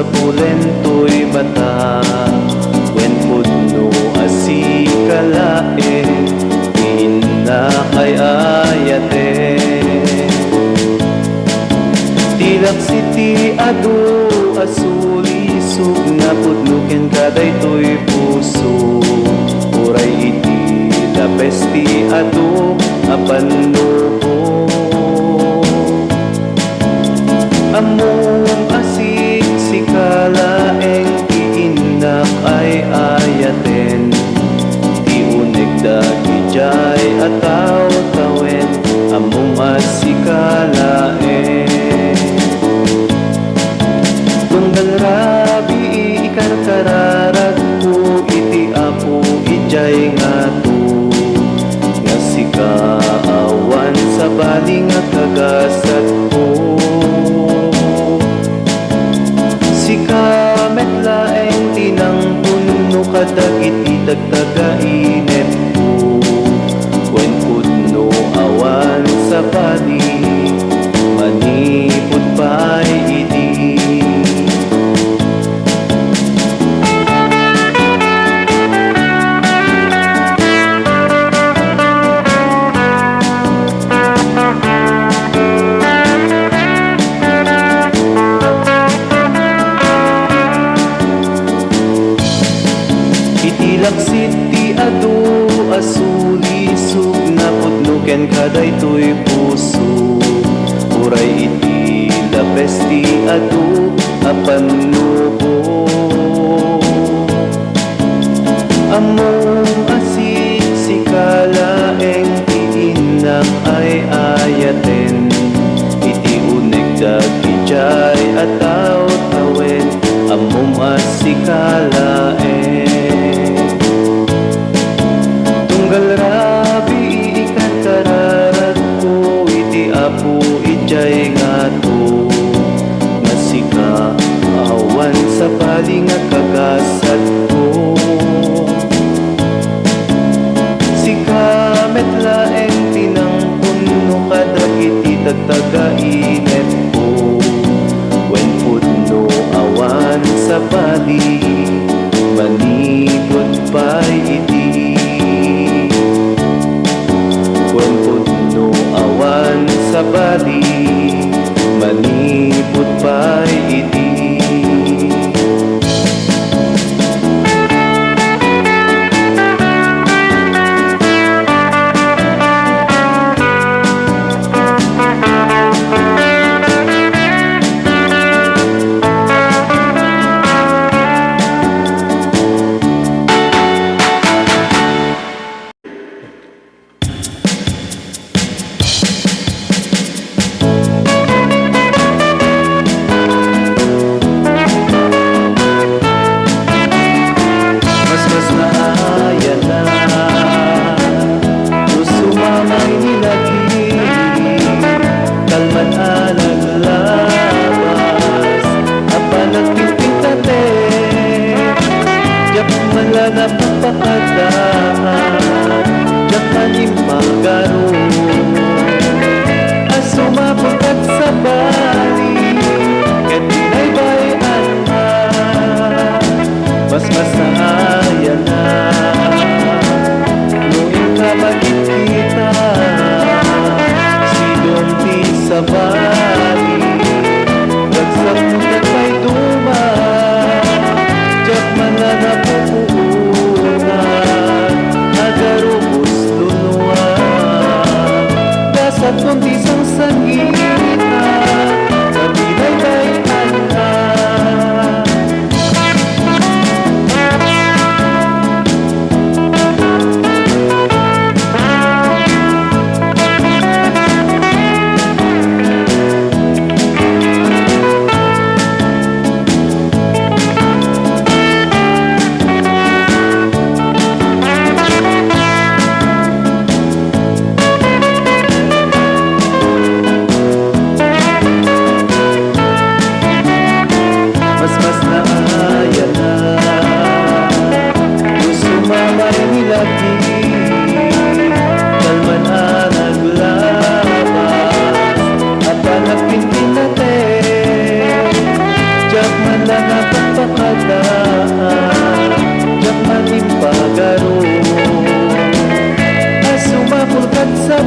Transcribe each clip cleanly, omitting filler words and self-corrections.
sa pulento'y mata. When pudno asi kalain, ina kay ayate. Tilak siti adu asulisog na pudnuken kaday to'y puso. Uray iti lapesti adu apanubo. Among asik si kalaeng iinak ay ayaten. Di unig dagi jay ataw tawen. Among asik kalaeng tunggal rabi ikan kararag ko iti apo ijay nga to. Nga si kaawan sa baling nga kagasat ko. Si kamet laeng tinang puno kadagit itagtagainep ko. When pudno awan sa bali, manipod pa'y idi. Itilak siti adu asulisog na pudnuken kaday to'y puso. Uray iti lapesti adu apanubo. Among asik si kalaeng iinak ay ayaten. Iti unig dagi jay ataw tawen. Among asik kalaeng tunggal rabi ikan kararag ko iti apo ijay nga to. Nga si kaawan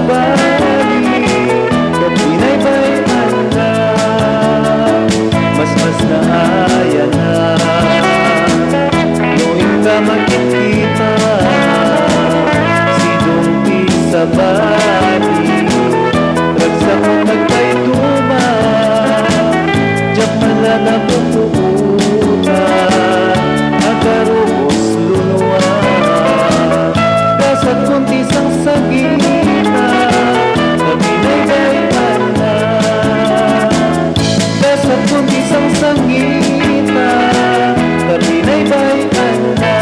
bali Kapinay ba'y alam Mas na aya na Noong ka magkikita Sidong sa bali Ragsak mo nagkay duma Diyak pala na puputa Agarubos lunwa Kasat kunti sang sagita Kapinay ba'y ana Kasat kunti sang sangita Kapinay ba'y ana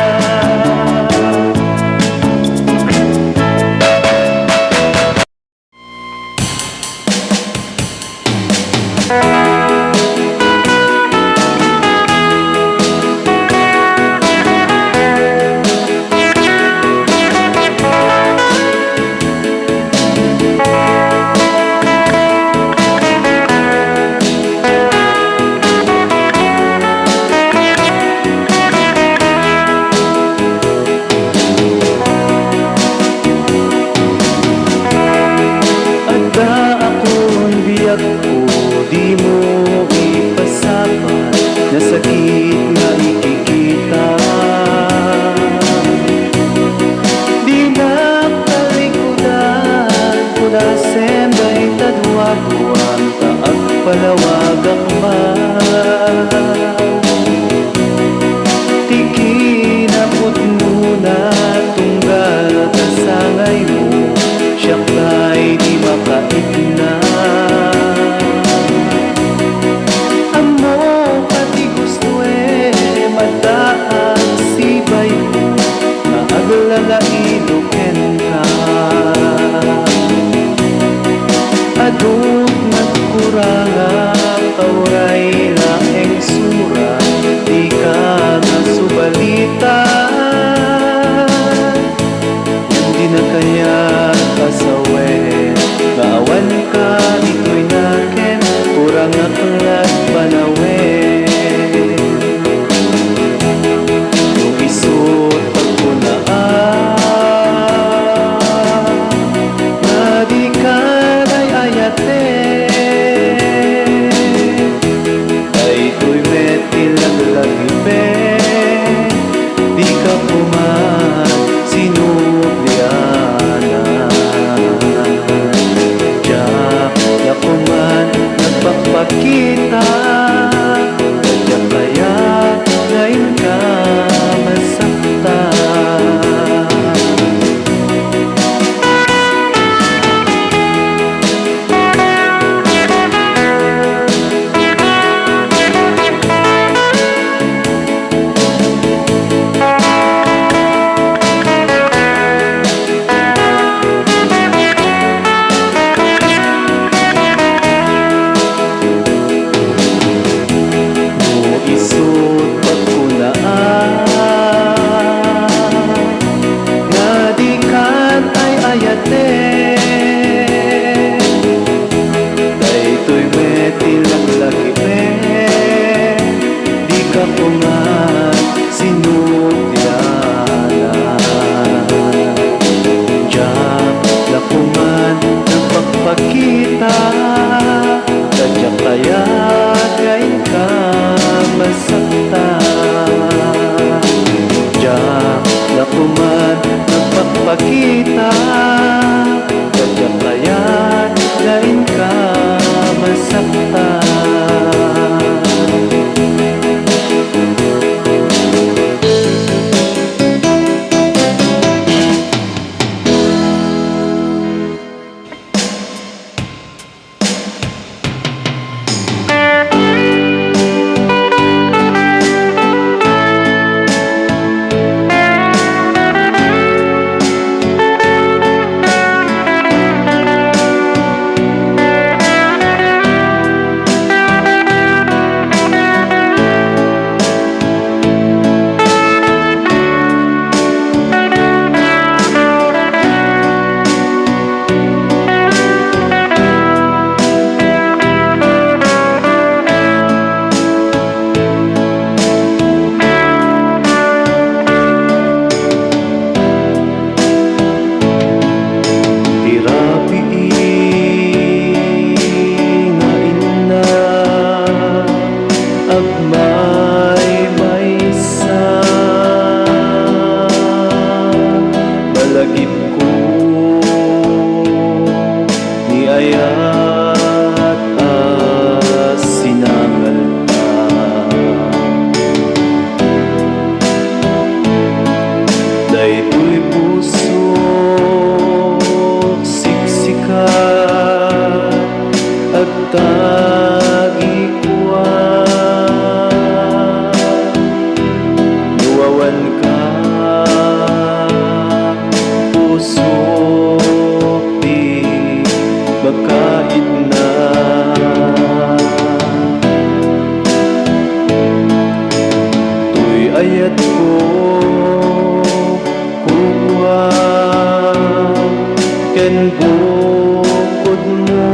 ken bukod mo.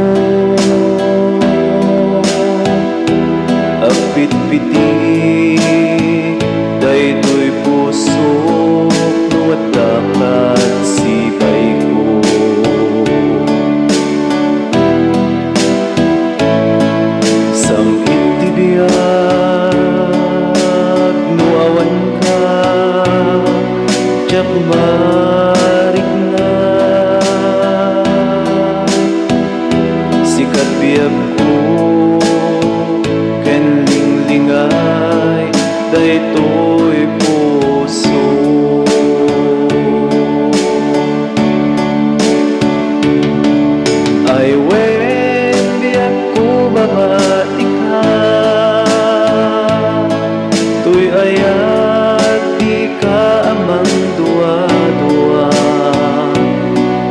Apit-piti daytoy puso nuwat dapat sipay ko. Samit ti biag nuawan ka tiyak marigna. Sikat biag ko ken linglingay daytoy puso. Ay wen biag ko babati ka, tuy ayat di ka amang dua-dua.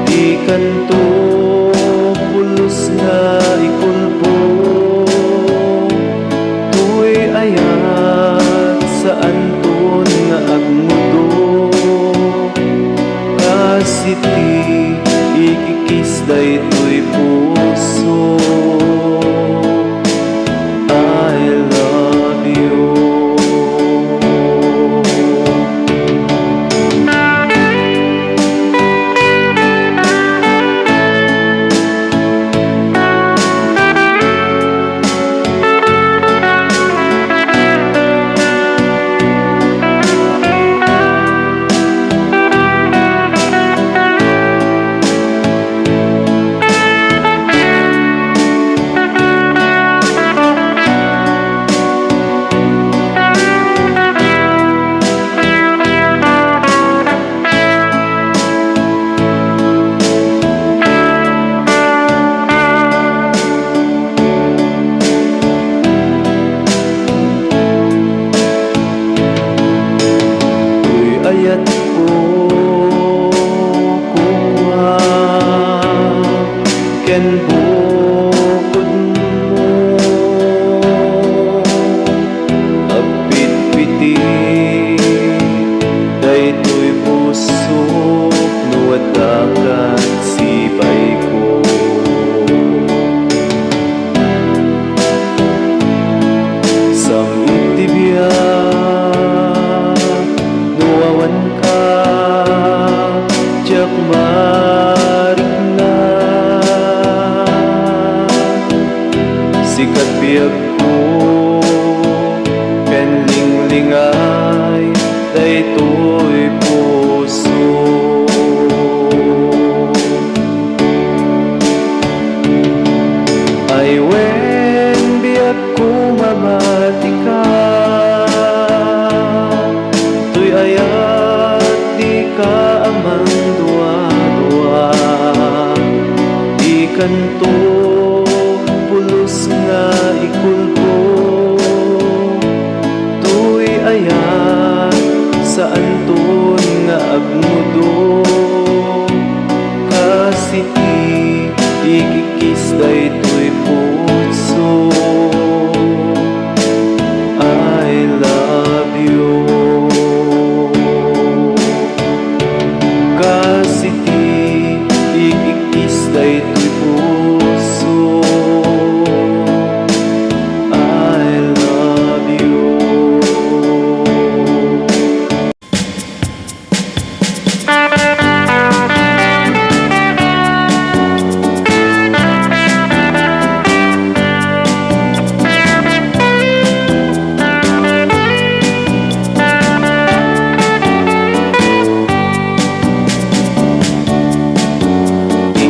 Di kanto pulos nga ikulbo, tuy ayat sa anton nga agmudo. Kasiti ikikis daytoy puso. I love you. Ayat ko kuha ken bukod mo. Apit-piti daytoy puso nuwat dapat sipay ko. Samit ti biag nuawan ka tiyak marigna. Sikat biag ko ken linglingay daytoy puso. Ay wen biag ko mamati ka, tuy ayat di ka amang dua-dua. Di kanto pulos nga ikulbo, tuy ayat sa anton nga agmudo. Kasiti ikikis daytoy puso. I love you. Kasiti ikikis daytoy puso. I love you.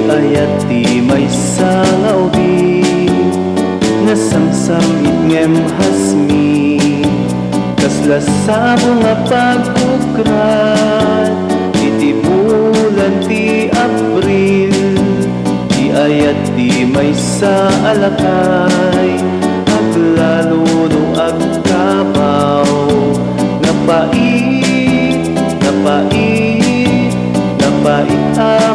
Ayat di may salaw di nasamsam itngem hasmi. Kasla sa mga pagkukrat iti bulan ti Abril. Di ayat di may sa alakay aglalo no agkabaw. Napait, napait, napait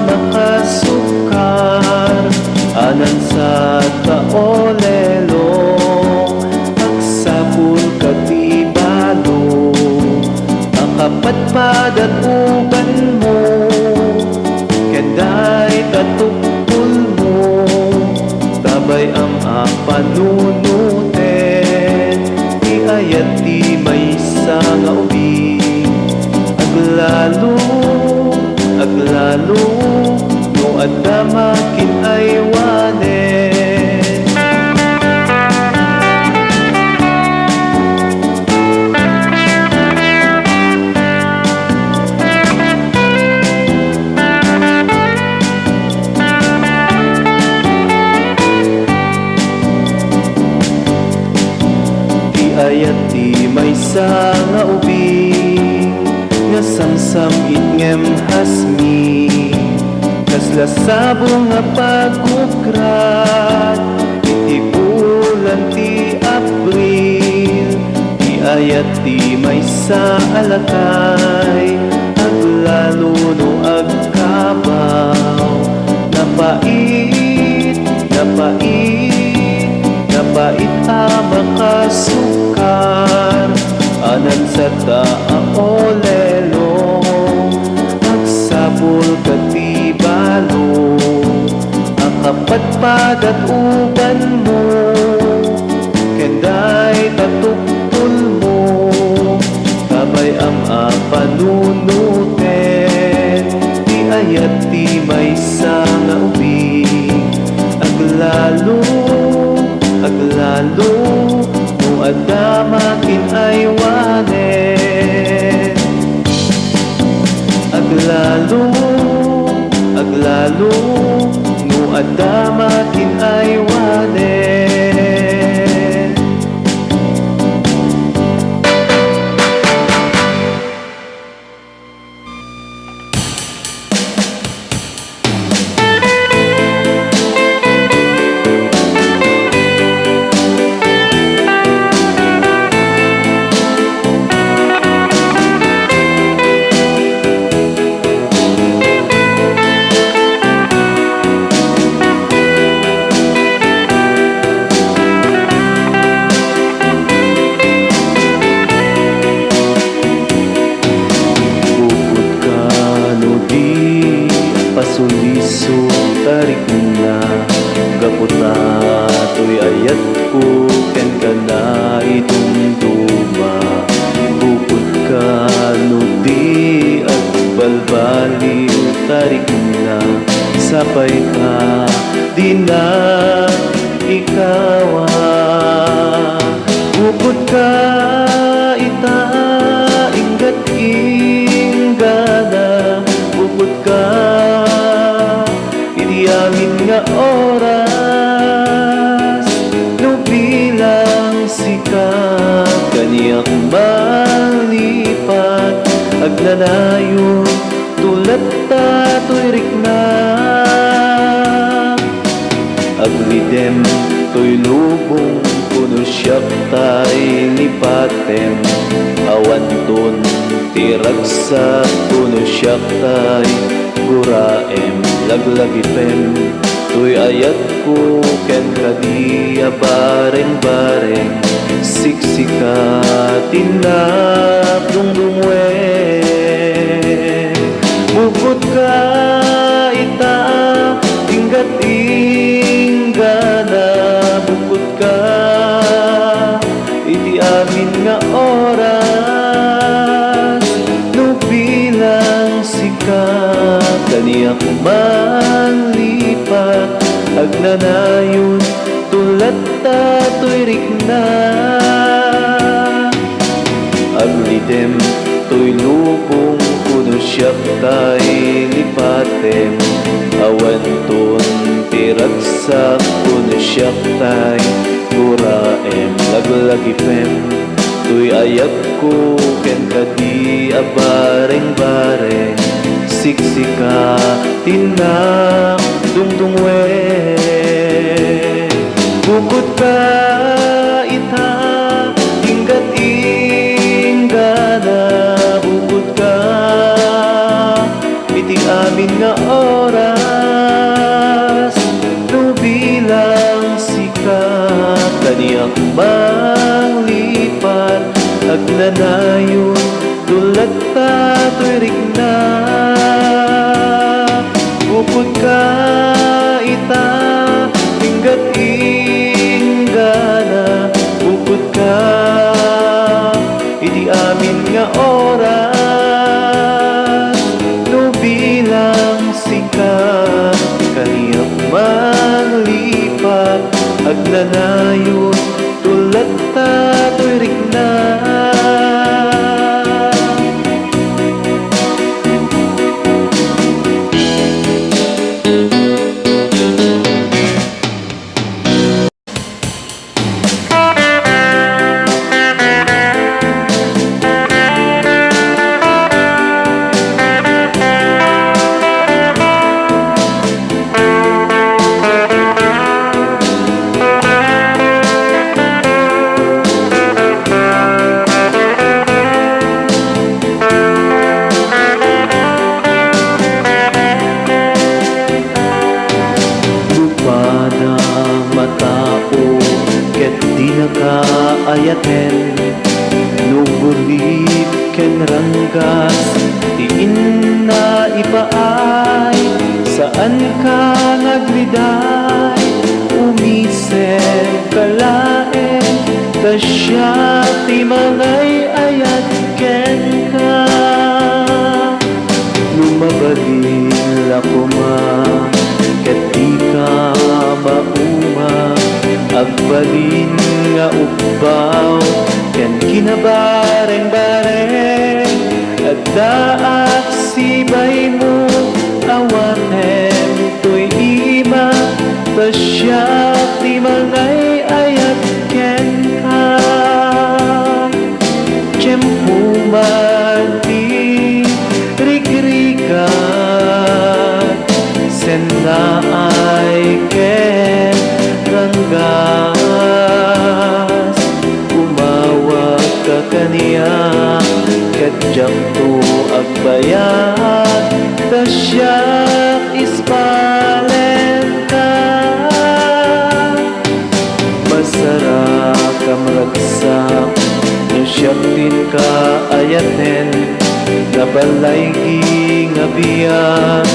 makasukar anan sa taolelo agsapul katibalo akapatpad at uban mo kenday patukpol mo, tabay ang panunutin, di ayat di may nga ubing. Aglalo, no adda makin ay wanen. Di ayat di may nga ubing, nga samsam itngem hasmi, kaslasabo nga pagkukrat, iti bulan ti Abril, di ayat di may alakay, aglalo no agkabaw, napait a makasukar, anan sa taolelo, agsapul katibalo, akapatpad at uban mo, kenday tatuptul mo, tabay ang panunutin, di ayat di may nga ubing. Aglalo, no adda makin ay wanen. Aglalo, no adda makin ay wanen. Pasuliso tarik na gaputa, to'y ayat ko ken ka na itunduma. Bukod ka no di at balbaliw tarik na, sapay ka di na ikawa. Bukod ka ita ingat ingana, bukod ka amin nga oras, no bilang sikat kaniyak malipat, agnanayon tulad tato'y rikna. Aglidem to'y lubong, kuno siyak ta'y lipatem, awan ton tiragsak, kuno siyak ta'y guraem. Laglagipem, to'y ayat ko ken kadiya bareng-bareng, siksikatin na dungdungwen. Bukod ka ita ingat ingana, bukod ka iti amin nga oras, no bilang sikat kaniyak manlipat, agnanayon tulad tato'y rikna. Aglidem to'y lubong, kuno siyak ta'y lipatem, awan ton tiragsak, kuno siyak ta'y guraem. Laglagipem to'y ayat ko ken kadi abareng-bareng, siksika tinak dungdungwen. Bukod ka ita ingat ingana, bukod ka iti amin nga oras, no bilang sikat kaniyak manglipat, agnanayon tulad tato'y rikna. Bukod ka ita hinggat ingana bukod ka iti amin nga oras no bilang sika kaniyang manglipat agnanayon tulad tato'y rikna. Ayaten nugulip ken ranggas tiin na ipaay saan ka nagliday umisip kalaen tasya ti malay ayat ken ka lumabalil ako ma ket di ka mauma agbalin nga ubaw ken kinabareng-bareng at daak sibay mo awaten to'y ima tasyak di malay ayat ken ka tiyempo man di rigrigat sen na ay ken ranggas umawag ka kaniya kadyang to agbayad tasyak ispalen ka masarap kamragsak nasyak din ka ayaten nabalay nga biyak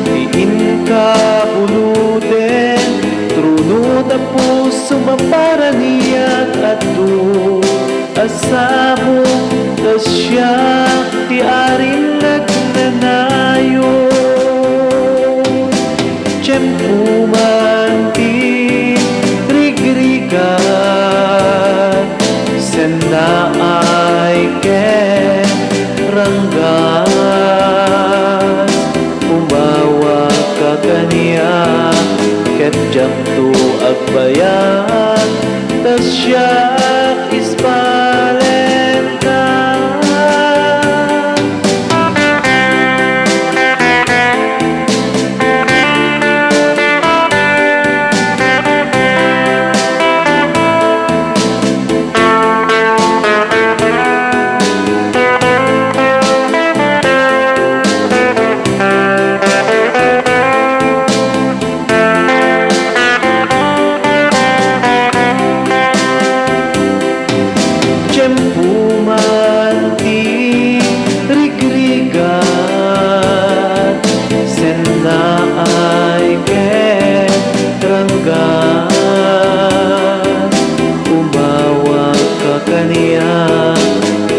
diin ka uluten trunod ang puso maparaniyak at do asamo tasyak ti arin nagnanayo tiyempo man ti rigrigat sen na ay ken ranggas umawa ka kaniya kadyang to agbayad tasyak ispalen ka.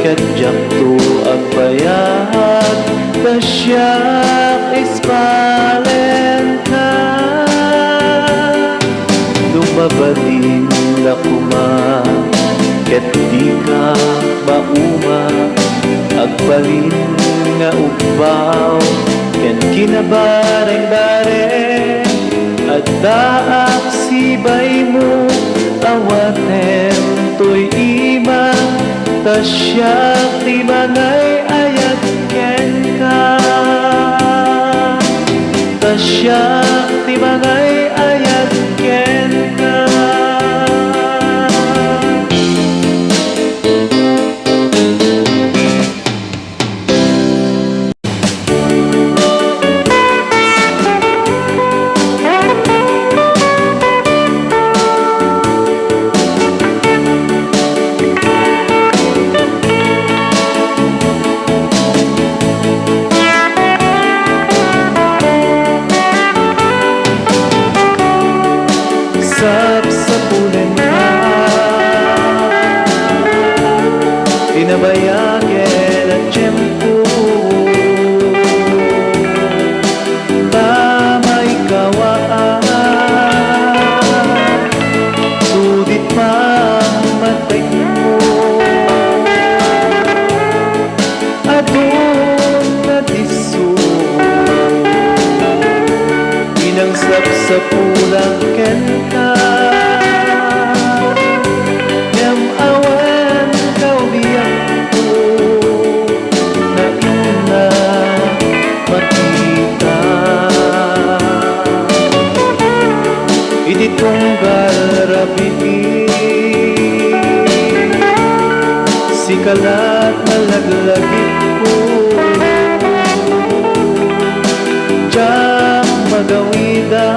Kadyang to agbayad tasyak ispalen ka lumabalin lakuma ket di ka mauma agbalin nga ubaw ken kinabareng-bareng at daak sibay mo awaten to'y ima tasyak di manay ayat ken ka tasyak di manay ayat ken ka. Sinangsap sa pulang ken ka Ngam awan kau biyak ko Na ina makita Iti tunggal rapiti Sikalat malaglagit ko Diyak magawida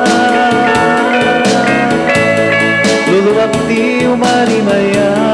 Luluwag di umarimaya